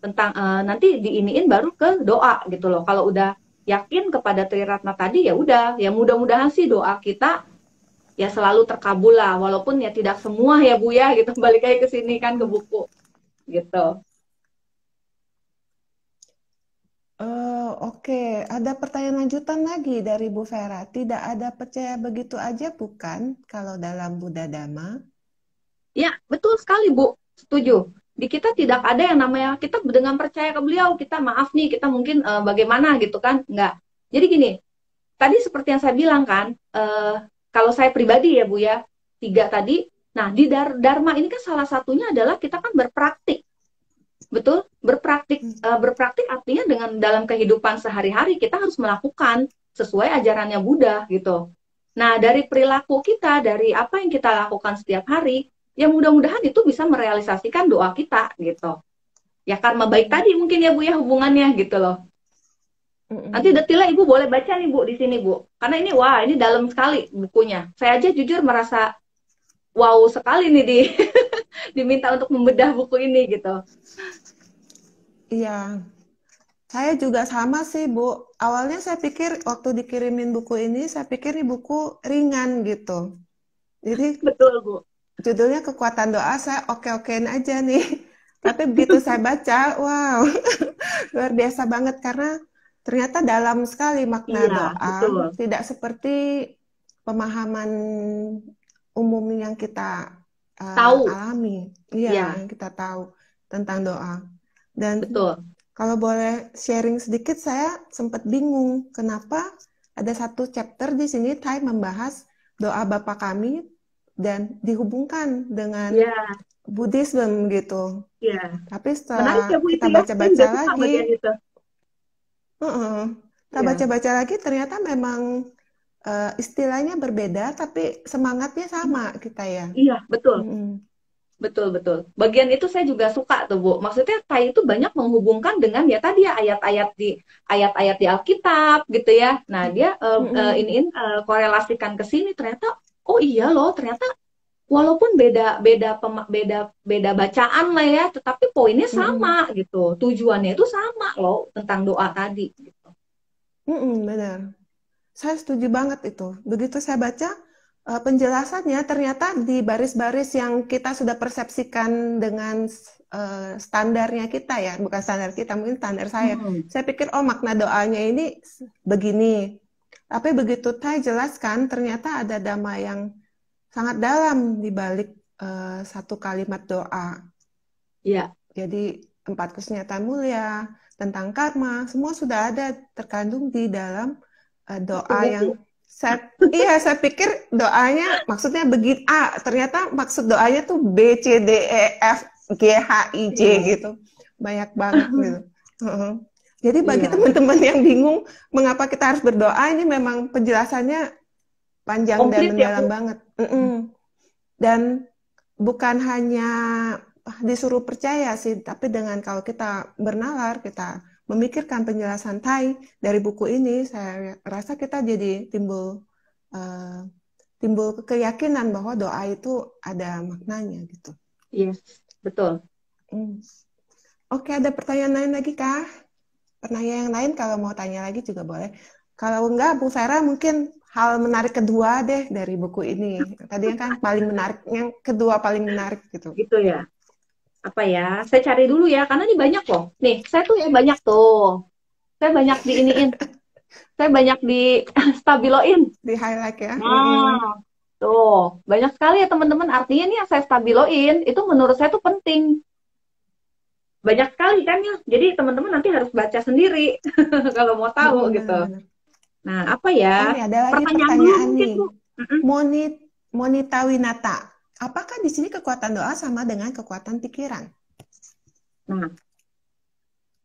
tentang nanti diiniin baru ke doa gitu loh. Kalau udah yakin kepada Triratna tadi ya udah, ya mudah-mudahan sih doa kita ya selalu terkabul lah, walaupun ya tidak semua ya Bu ya gitu. Balik lagi ke sini kan ke buku gitu. Oke, ada pertanyaan lanjutan lagi dari Bu Vera. Tidak ada percaya begitu aja bukan kalau dalam Buddha Dhamma? Ya, betul sekali Bu, setuju. Di kita tidak ada yang namanya kita dengan percaya ke beliau, kita maaf nih, kita mungkin bagaimana gitu kan, enggak. Jadi gini, tadi seperti yang saya bilang kan, kalau saya pribadi ya Bu ya, 3 tadi, nah di Dharma ini kan salah satunya adalah kita kan berpraktik. Betul, berpraktik artinya dengan dalam kehidupan sehari-hari kita harus melakukan sesuai ajarannya Buddha gitu. Nah, dari perilaku kita, dari apa yang kita lakukan setiap hari, ya mudah-mudahan itu bisa merealisasikan doa kita gitu. Ya karma baik tadi mungkin ya Bu ya hubungannya gitu loh. Nanti Mm-mm. detailnya Ibu boleh baca nih Bu di sini Bu. Karena ini wah, ini dalam sekali bukunya. Saya aja jujur merasa wow sekali nih diminta untuk membedah buku ini gitu. Iya, saya juga sama sih, Bu. Awalnya saya pikir waktu dikirimin buku ini, saya pikir ini buku ringan gitu. Jadi Betul Bu. judulnya Kekuatan Doa, saya oke-okein aja nih. Tapi begitu saya baca, wow, luar biasa banget karena ternyata dalam sekali makna Iya, doa, betul. tidak seperti pemahaman umum yang kita Tahu. alami. Iya, Iya, yang kita tahu tentang doa. Dan betul. kalau boleh sharing sedikit, saya sempat bingung kenapa ada satu chapter di sini Thai membahas doa Bapa kami dan dihubungkan dengan Iya, Buddhism gitu. iya. Tapi Menarik ya setelah Bu kita itu ya. Saya baca-baca juga suka lagi, bagian itu. uh-uh, kita Iya, baca-baca lagi ternyata memang istilahnya berbeda, tapi semangatnya sama kita ya. iya, betul. Mm-mm. Betul, betul. Bagian itu saya juga suka tuh, Bu. Maksudnya Thai itu banyak menghubungkan dengan ya tadi ya ayat-ayat di Alkitab gitu ya. Nah, dia Mm-mm. iniin korelasikan ke sini ternyata oh iya loh, ternyata walaupun beda beda beda beda bacaan lah ya, tetapi poinnya Mm-mm. sama gitu. Tujuannya itu sama loh tentang doa tadi gitu. Mm-mm, benar. Saya setuju banget itu. Begitu saya baca penjelasannya, ternyata di baris-baris yang kita sudah persepsikan dengan standarnya kita ya, bukan standar kita, mungkin standar saya. Hmm. Saya pikir, oh makna doanya ini begini. Tapi begitu Thai jelaskan, ternyata ada dhamma yang sangat dalam di balik satu kalimat doa. Iya, Jadi empat kesenyataan mulia, tentang karma, semua sudah ada terkandung di dalam satu doa yang buku. saya pikir doanya maksudnya begitu ternyata maksud doanya tuh B C D E F G H I J Iya. gitu. Banyak banget gitu. Jadi bagi Iya, teman-teman yang bingung mengapa kita harus berdoa, ini memang penjelasannya panjang dan komplit ya, mendalam Bu. banget. Dan bukan hanya disuruh percaya sih, tapi dengan kalau kita bernalar, kita memikirkan penjelasan Thai dari buku ini, saya rasa kita jadi uh, timbul keyakinan bahwa doa itu ada maknanya gitu. Yes, betul. Hmm. Oke, ada pertanyaan lain lagi Kak? Pertanyaan yang lain kalau mau tanya lagi juga boleh. Kalau enggak, Bu Vera mungkin hal menarik kedua deh dari buku ini. Tadi kan paling menarik, yang kedua paling menarik gitu. Gitu ya. Apa ya? Saya cari dulu ya, karena ini banyak loh. Nih, saya tuh ya banyak tuh. Saya banyak di iniin. Saya banyak di stabiloin. Di highlight ya. Nah, tuh. Banyak sekali ya teman-teman. Artinya nih yang saya stabiloin, itu menurut saya tuh penting. Banyak sekali kan ya. Jadi teman-teman nanti harus baca sendiri kalau mau tahu gitu. Benar-benar. Nah, apa Oh, ya? ini ada lagi Pertanyaan dulu pertanyaan mungkin, nih. Bu. Mm-mm. Monita Winata. Apakah di sini kekuatan doa sama dengan kekuatan pikiran? Nah,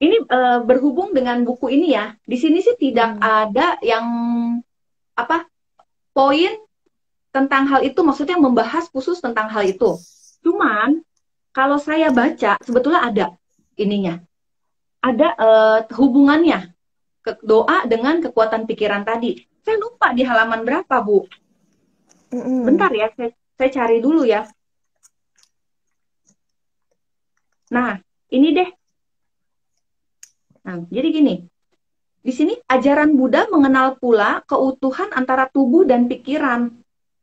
ini berhubung dengan buku ini ya. Di sini sih tidak Hmm. ada yang apa poin tentang hal itu, maksudnya membahas khusus tentang hal itu. Cuman kalau saya baca sebetulnya ada ininya, ada hubungannya ke doa dengan kekuatan pikiran tadi. Saya lupa di halaman berapa, Bu. Mm-mm. Bentar ya, saya cari dulu ya. Nah, ini deh. Nah, jadi gini, di sini ajaran Buddha mengenal pula keutuhan antara tubuh dan pikiran,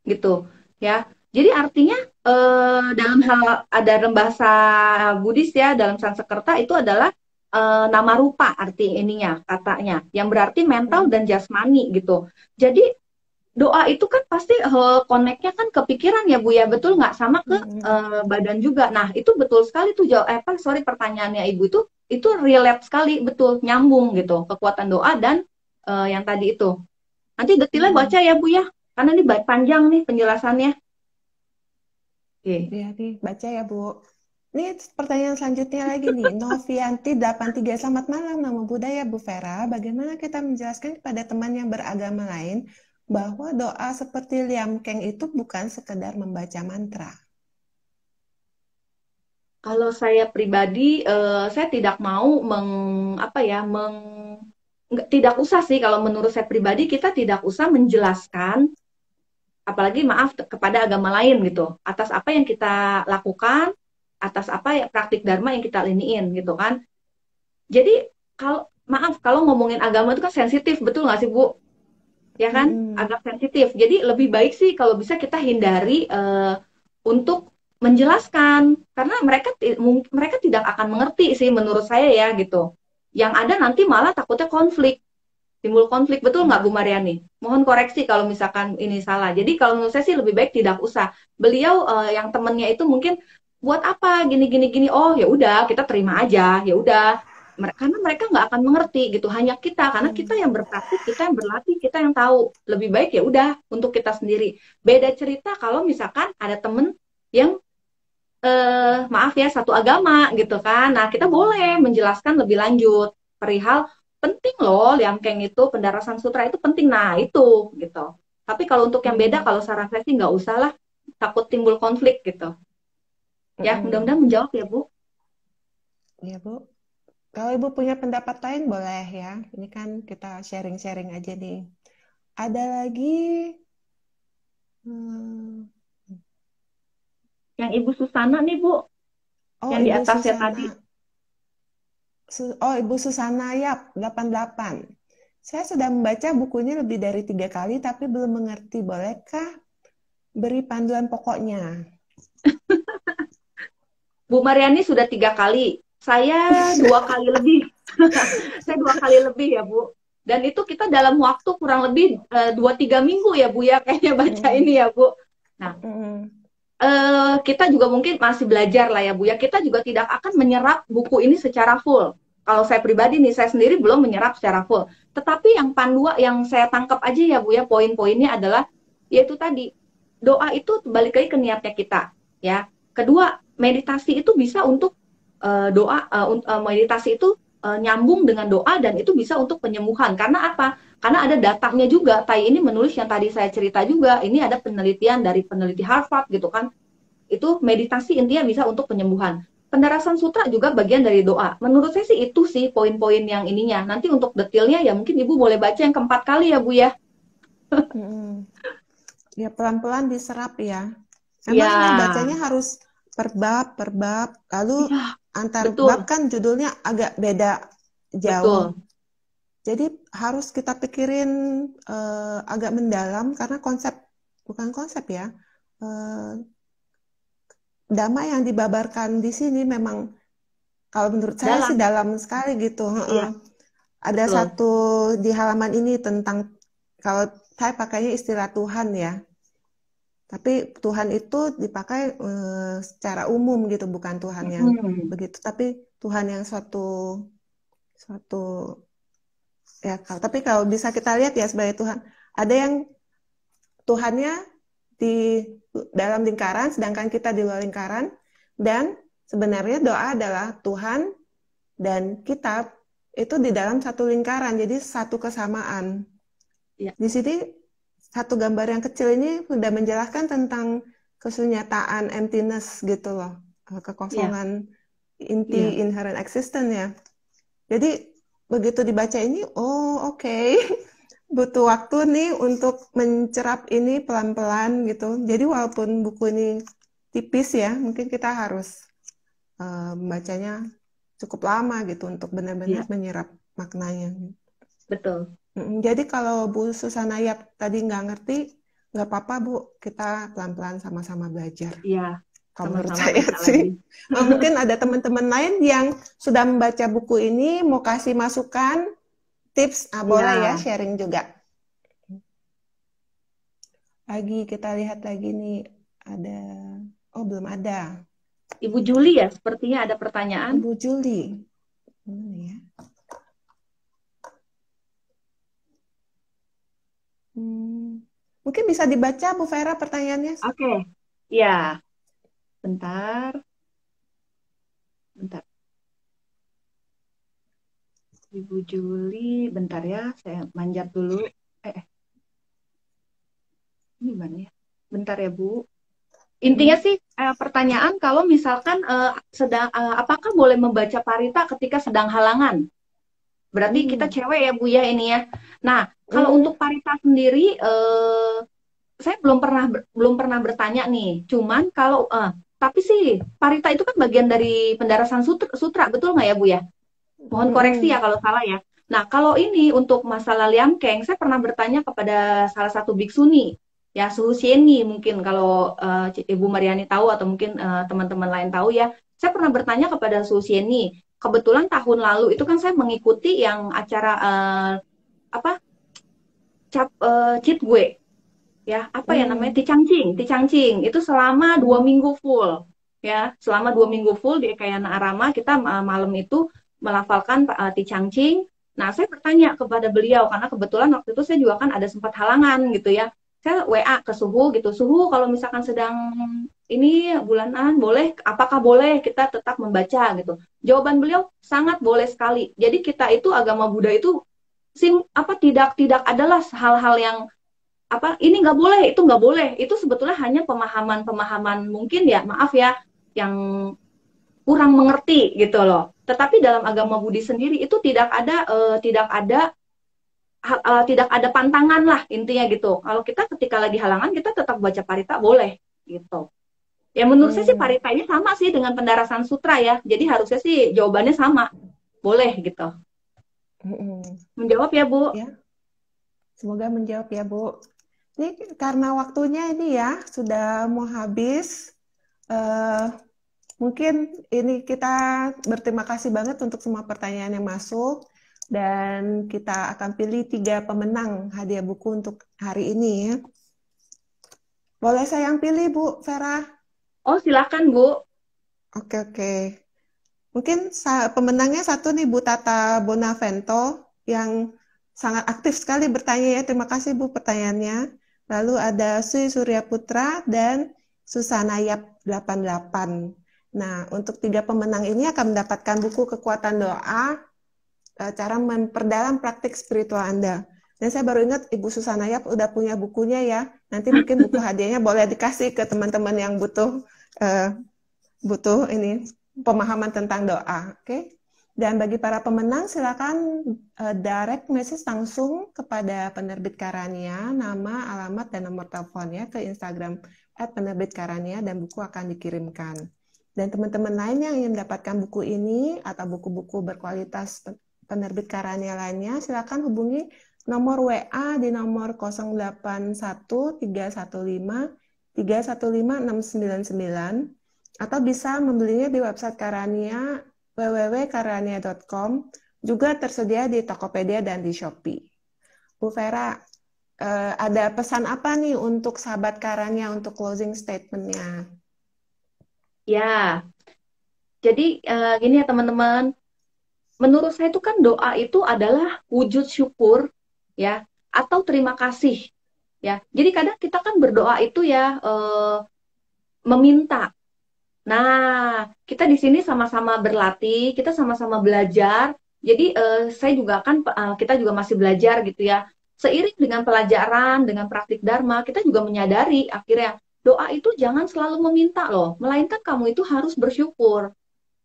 gitu ya. Jadi artinya dalam hal dalam bahasa Buddhis ya, dalam Sanskerta itu adalah nama rupa arti ininya katanya, yang berarti mental dan jasmani gitu. Jadi doa itu kan pasti connect-nya kan ke pikiran ya Bu ya, betul nggak, sama ke Mm-mm. badan juga. Nah itu betul sekali tuh jawab apa sorry pertanyaannya Ibu itu relate sekali, betul nyambung gitu kekuatan doa dan yang tadi itu. Nanti detailnya baca Mm-mm. ya Bu ya, karena ini panjang nih penjelasannya. Oke. Ya, nih, baca ya, Bu. Ini pertanyaan selanjutnya lagi nih. Novianti 83. Selamat malam, nama budaya Bu Vera. Bagaimana kita menjelaskan kepada teman yang beragama lain bahwa doa seperti Liam Keng itu bukan sekedar membaca mantra? Kalau saya pribadi, saya tidak mau apa ya, tidak usah sih kalau menurut saya pribadi, kita tidak usah menjelaskan, apalagi maaf kepada agama lain gitu, atas apa yang kita lakukan, atas apa ya praktik dharma yang kita liniin gitu kan. Jadi kalau maaf kalau ngomongin agama itu kan sensitif, betul nggak sih Bu? Ya kan, Mm-mm. agak sensitif. Jadi lebih baik sih kalau bisa kita hindari untuk menjelaskan, karena mereka tidak akan mengerti sih menurut saya ya gitu. Yang ada nanti malah takutnya konflik, timbul konflik, betul nggak Bu Mariani? Mohon koreksi kalau misalkan ini salah. Jadi kalau menurut saya sih lebih baik tidak usah. Beliau yang temennya itu mungkin buat apa gini gini gini, oh ya udah kita terima aja, ya udah. Karena mereka nggak akan mengerti gitu, hanya kita, karena kita Mm. yang berpraktik, kita yang berlatih, kita yang tahu. Lebih baik ya udah untuk kita sendiri. Beda cerita kalau misalkan ada temen yang maaf ya satu agama gitu kan. Nah, kita boleh menjelaskan lebih lanjut perihal penting loh Liangkeng itu, pendarasan sutra itu penting. Nah, itu gitu. Tapi kalau untuk yang beda, Mm. kalau saran saya sih nggak usah lah, takut timbul konflik gitu. Ya, Mm-mm. mudah-mudahan menjawab ya, Bu. Ya, Bu. Kalau Ibu punya pendapat lain boleh ya. Ini kan kita sharing-sharing aja nih. Ada lagi hmm, Yang Ibu Susana nih, Bu, oh yang di Ibu atasnya Susana. tadi. Oh Ibu Susana Yap 88. Saya sudah membaca bukunya lebih dari 3 kali tapi belum mengerti. Bolehkah beri panduan pokoknya? Bu Mariani sudah 3 kali. Saya 2 kali lebih. Saya 2 kali lebih ya, Bu. Dan itu kita dalam waktu kurang lebih 2-3 minggu ya, Bu ya, kayaknya baca Mm, ini ya, Bu. Nah, mm, kita juga mungkin masih belajar lah ya Bu ya. Kita juga tidak akan menyerap buku ini secara full. Kalau saya pribadi nih, saya sendiri belum menyerap secara full. Tetapi yang panduan yang saya tangkap aja ya Bu ya, poin-poinnya adalah yaitu tadi, doa itu balik lagi ke niatnya kita ya. Kedua, meditasi itu bisa untuk meditasi itu nyambung dengan doa dan itu bisa untuk penyembuhan. Karena apa? Karena ada datanya juga. Tai ini menulis yang tadi saya cerita juga. Ini ada penelitian dari peneliti Harvard gitu kan, itu meditasi intinya bisa untuk penyembuhan. Pendarasan sutra juga bagian dari doa. Menurut saya sih itu sih poin-poin yang ininya. Nanti untuk detailnya ya mungkin Ibu boleh baca yang keempat kali ya Bu ya. mm. Ya pelan-pelan diserap ya. Memang ini Ya, bacanya harus per bab, lalu iya, antar bab betul, kan judulnya agak beda jauh. betul. Jadi harus kita pikirin agak mendalam karena bukan konsep ya. Eh, Dhamma yang dibabarkan di sini memang kalau menurut saya sih Dalam, dalam sekali gitu. iya, Ada betul. satu di halaman ini tentang kalau saya pakainya istilah Tuhan ya. Tapi Tuhan itu dipakai secara umum gitu, bukan Tuhan yang Hmm, begitu. Tapi Tuhan yang suatu suatu ya. Tapi kalau bisa kita lihat ya sebagai Tuhan, ada yang Tuhannya di dalam lingkaran, sedangkan kita di luar lingkaran. Dan sebenarnya doa adalah Tuhan dan kita itu di dalam satu lingkaran, jadi satu kesamaan. iya, Di sini satu gambar yang kecil ini sudah menjelaskan tentang kesunyataan emptiness gitu loh, iya, kekosongan inti iya, inherent existence ya. Jadi begitu dibaca ini, oh oke, butuh waktu nih untuk mencerap ini pelan-pelan gitu. Jadi walaupun buku ini tipis ya, mungkin kita harus membacanya cukup lama gitu untuk benar-benar iya, menyerap maknanya. betul. Jadi kalau Bu Susana Yap tadi nggak ngerti, nggak apa-apa Bu, kita pelan-pelan sama-sama belajar. Iya, Kalau menurut sama-sama saya baca sih. lagi. Mungkin ada teman-teman lain yang sudah membaca buku ini, mau kasih masukan, tips, boleh ya Iya, sharing juga. Lagi kita lihat lagi nih, ada, oh belum ada. Ibu Juli ya, sepertinya ada pertanyaan. Ibu Juli. Mana ya? Hmm, Mungkin bisa dibaca Bu Vera pertanyaannya. Oke, ya, bentar, bentar. Ibu Juli, bentar ya, saya manjat dulu. Eh, ini gimana ya? Bentar ya, Bu. Intinya Mm-mm. sih pertanyaan kalau misalkan apakah boleh membaca parita ketika sedang halangan? Berarti kita Hmm. cewek ya Bu ya ini ya. Nah, kalau Hmm. untuk Parita sendiri, saya belum pernah bertanya nih. Cuman kalau tapi sih Parita itu kan bagian dari pendarasan sutra, betul nggak ya Bu ya? Mohon koreksi ya Hmm. kalau salah ya. Nah, kalau ini untuk masalah liangkeng, saya pernah bertanya kepada salah satu biksuni, ya Suhu Sieni mungkin kalau Ibu Mariani tahu atau mungkin teman-teman lain tahu ya. Saya pernah bertanya kepada Suhu Sieni. Kebetulan tahun lalu itu kan saya mengikuti yang acara apa cheat gue ya apa ya namanya Hmm. ticangcing itu selama dua Hmm. minggu full ya selama 2 minggu full di Ekayana Arama kita malam itu melafalkan ticangcing. Nah saya bertanya kepada beliau karena kebetulan waktu itu saya juga kan ada sempat halangan gitu ya, saya WA ke Suhu gitu, Suhu kalau misalkan sedang ini bulanan boleh apakah boleh kita tetap membaca gitu. Jawaban beliau sangat boleh sekali. Jadi kita itu agama Buddha itu tidak tidak adalah hal-hal yang apa ini nggak boleh itu nggak boleh, itu sebetulnya hanya pemahaman-pemahaman mungkin ya maaf ya yang kurang mengerti gitu loh. Tetapi dalam agama Budi sendiri itu tidak ada pantangan lah intinya gitu. Kalau kita ketika lagi halangan kita tetap baca parita boleh gitu. Ya menurut saya sih Hmm. parita ini sama sih dengan pendarasan sutra ya. Jadi harusnya sih jawabannya sama. Boleh gitu. Hmm. Menjawab ya, Bu. Ya, semoga menjawab ya, Bu. Ini karena waktunya ini ya sudah mau habis. Eh, Mungkin ini kita berterima kasih banget untuk semua pertanyaan yang masuk dan kita akan pilih 3 pemenang hadiah buku untuk hari ini ya. Boleh saya yang pilih, Bu Vera? Oh, silakan, Bu. Oke, oke. Mungkin pemenangnya satu nih Bu Tata Bonavento yang sangat aktif sekali bertanya ya. Terima kasih Bu pertanyaannya. Lalu ada Sui Surya Putra dan Susana Yap 88. Nah, untuk 3 pemenang ini akan mendapatkan buku Kekuatan Doa, cara memperdalam praktik spiritual Anda. Dan saya baru ingat Ibu Susana Yap udah punya bukunya ya. Nanti mungkin buku hadiahnya boleh dikasih ke teman-teman yang uh, butuh ini pemahaman tentang doa, oke? Okay? Dan bagi para pemenang silakan direct message langsung kepada penerbit Karania, nama, alamat, dan nomor teleponnya ke Instagram @penerbitkarania dan buku akan dikirimkan. Dan teman-teman lain yang ingin mendapatkan buku ini atau buku-buku berkualitas penerbit Karania lainnya, silakan hubungi nomor WA di nomor 081315315699 atau bisa membelinya di website Karania www.karania.com, juga tersedia di Tokopedia dan di Shopee. Bu Vera, ada pesan apa nih untuk sahabat Karania untuk closing statement-nya? Ya, jadi gini ya teman-teman, menurut saya itu kan doa itu adalah wujud syukur ya atau terima kasih ya. Jadi kadang kita kan berdoa itu ya meminta. Nah, kita di sini sama-sama berlatih, kita sama-sama belajar. Jadi saya juga kan kita juga masih belajar gitu ya. Seiring dengan pelajaran, dengan praktik dharma, kita juga menyadari akhirnya doa itu jangan selalu meminta loh, melainkan kamu itu harus bersyukur.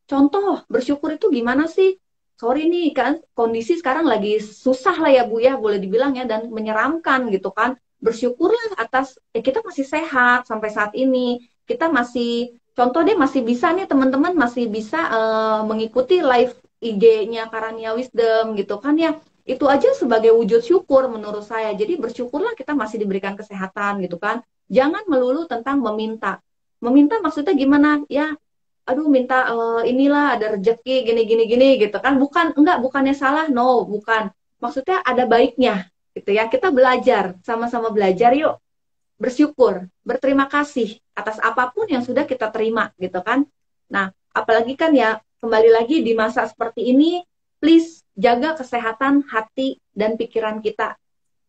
Contoh, bersyukur itu gimana sih? Sorry nih, kan kondisi sekarang lagi susah lah ya Bu ya, boleh dibilang ya, dan menyeramkan gitu kan. Bersyukurlah atas, kita masih sehat sampai saat ini. Kita masih, contoh deh masih bisa nih teman-teman, masih bisa mengikuti live IG-nya Karania Wisdom gitu kan ya. Itu aja sebagai wujud syukur menurut saya. Jadi bersyukurlah kita masih diberikan kesehatan gitu kan. Jangan melulu tentang meminta. Meminta maksudnya gimana? Ya aduh minta inilah ada rezeki gini gini gini gitu kan, enggak bukannya salah, no bukan, maksudnya ada baiknya gitu ya, kita belajar sama-sama belajar yuk, bersyukur, berterima kasih atas apapun yang sudah kita terima gitu kan. Nah apalagi kan ya kembali lagi di masa seperti ini, please jaga kesehatan hati dan pikiran kita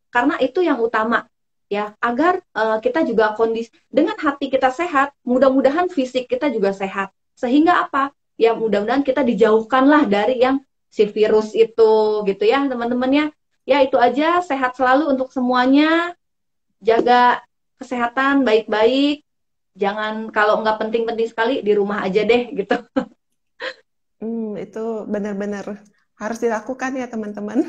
karena itu yang utama ya, agar kita juga kondisi dengan hati kita sehat, mudah-mudahan fisik kita juga sehat. Sehingga apa? Ya mudah-mudahan kita dijauhkanlah dari yang si virus itu gitu ya, teman-teman ya. Ya itu aja, sehat selalu untuk semuanya. Jaga kesehatan baik-baik. Jangan kalau nggak penting-penting sekali di rumah aja deh gitu. Itu benar-benar harus dilakukan ya teman-teman.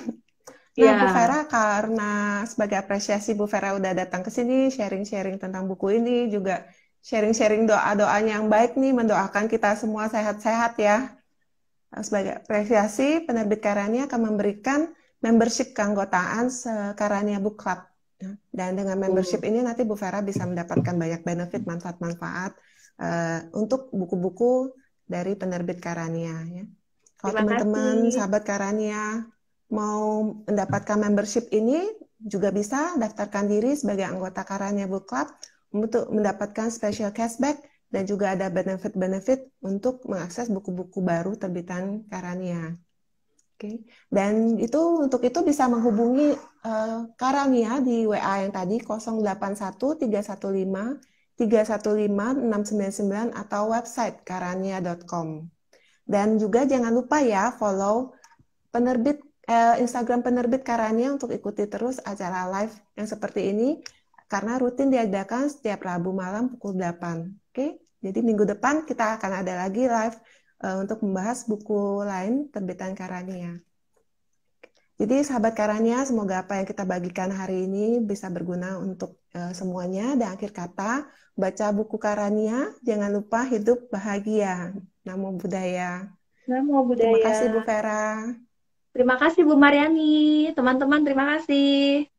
Nah, Bu Ya, Vera, karena sebagai apresiasi Bu Vera udah datang ke sini, sharing-sharing tentang buku ini, juga sharing-sharing doa-doanya yang baik nih, mendoakan kita semua sehat-sehat ya. Sebagai apresiasi, penerbit Karania akan memberikan membership keanggotaan Karania Book Club. Dan dengan membership ini nanti Bu Vera bisa mendapatkan banyak benefit, manfaat-manfaat untuk buku-buku dari penerbit Karania. Ya. Kalau terima teman-teman, kasih. sahabat Karania, mau mendapatkan membership ini, juga bisa daftarkan diri sebagai anggota Karania Book Club untuk mendapatkan special cashback dan juga ada benefit-benefit untuk mengakses buku-buku baru terbitan Karania. Oke. Dan untuk itu bisa menghubungi Karania di WA yang tadi 081 315 315 699 atau website karania.com. Dan juga jangan lupa ya follow penerbit Instagram penerbit Karania untuk ikuti terus acara live yang seperti ini karena rutin diadakan setiap Rabu malam pukul 8. Oke. Jadi minggu depan kita akan ada lagi live untuk membahas buku lain terbitan Karania. Jadi sahabat Karania, semoga apa yang kita bagikan hari ini bisa berguna untuk semuanya. Dan akhir kata, baca buku Karania, jangan lupa hidup bahagia. Namo Buddhaya. Namo Terima Buddhaya. kasih Bu Vera. Terima kasih Bu Mariani. Teman-teman, terima kasih.